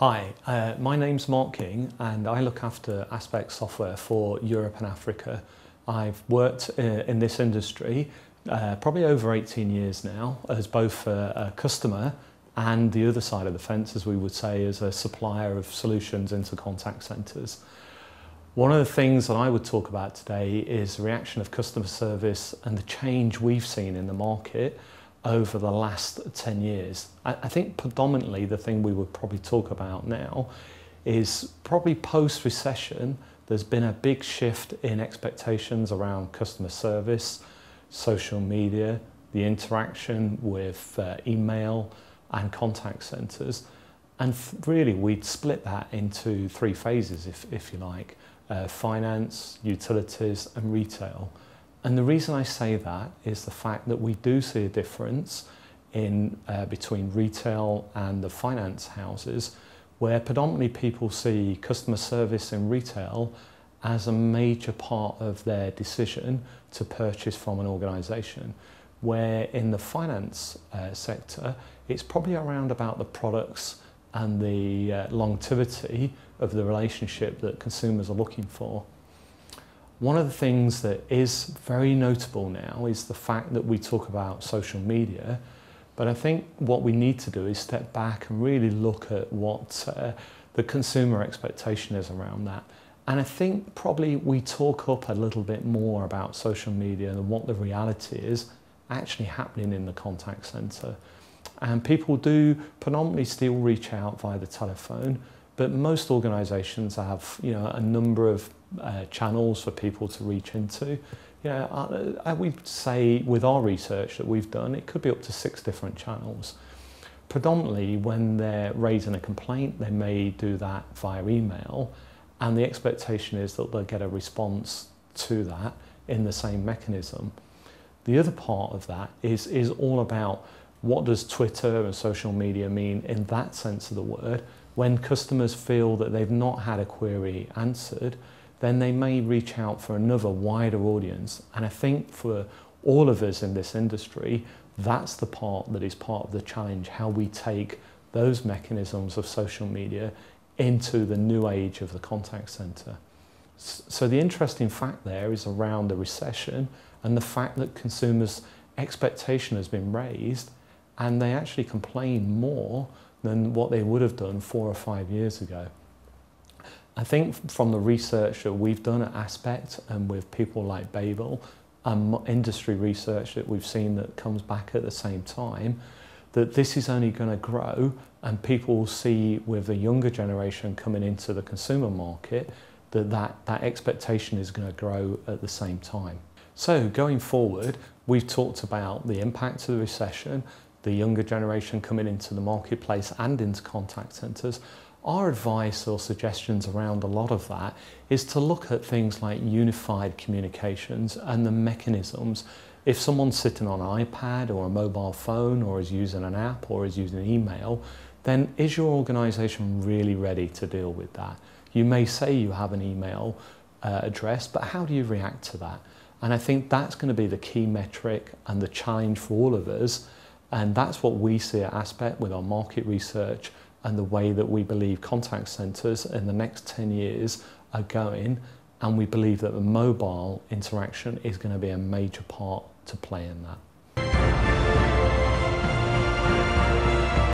Hi, my name's Mark King and I look after Aspect software for Europe and Africa. I've worked in this industry probably over 18 years now as both a customer and the other side of the fence, as we would say, as a supplier of solutions into contact centres. One of the things that I would talk about today is the reaction of customer service and the change we've seen in the market over the last 10 years. I think predominantly the thing we would probably talk about now is probably post-recession. There's been a big shift in expectations around customer service, social media, the interaction with email and contact centres. And really we'd split that into three phases, if you like, finance, utilities and retail. And the reason I say that is the fact that we do see a difference in between retail and the finance houses, where predominantly people see customer service in retail as a major part of their decision to purchase from an organisation, where in the finance sector it's probably around about the products and the longevity of the relationship that consumers are looking for. One of the things that is very notable now is the fact that we talk about social media, but I think what we need to do is step back and really look at what the consumer expectation is around that. And I think probably we talk up a little bit more about social media and what the reality is actually happening in the contact centre. And people do predominantly still reach out via the telephone, but most organisations have, a number of channels for people to reach into. I would say with our research that we've done, it could be up to 6 different channels. Predominantly when they're raising a complaint, they may do that via email, and the expectation is that they'll get a response to that in the same mechanism. The other part of that is all about what does Twitter and social media mean in that sense of the word. When customers feel that they've not had a query answered, then they may reach out for another wider audience. And I think for all of us in this industry, that's the part that is part of the challenge, how we take those mechanisms of social media into the new age of the contact centre. So the interesting fact there is around the recession and the fact that consumers' expectation has been raised, and they actually complain more than what they would have done 4 or 5 years ago. I think from the research that we've done at Aspect and with people like Babel and industry research that we've seen that comes back at the same time, that this is only going to grow, and people will see with the younger generation coming into the consumer market that expectation is going to grow at the same time. So going forward, we've talked about the impact of the recession, the younger generation coming into the marketplace and into contact centres. Our advice or suggestions around a lot of that is to look at things like unified communications and the mechanisms. If someone's sitting on an iPad or a mobile phone or is using an app or is using email, then is your organisation really ready to deal with that? You may say you have an email address, but how do you react to that? And I think that's going to be the key metric and the challenge for all of us. And that's what we see at Aspect with our market research and the way that we believe contact centres in the next 10 years are going. And we believe that the mobile interaction is going to be a major part to play in that.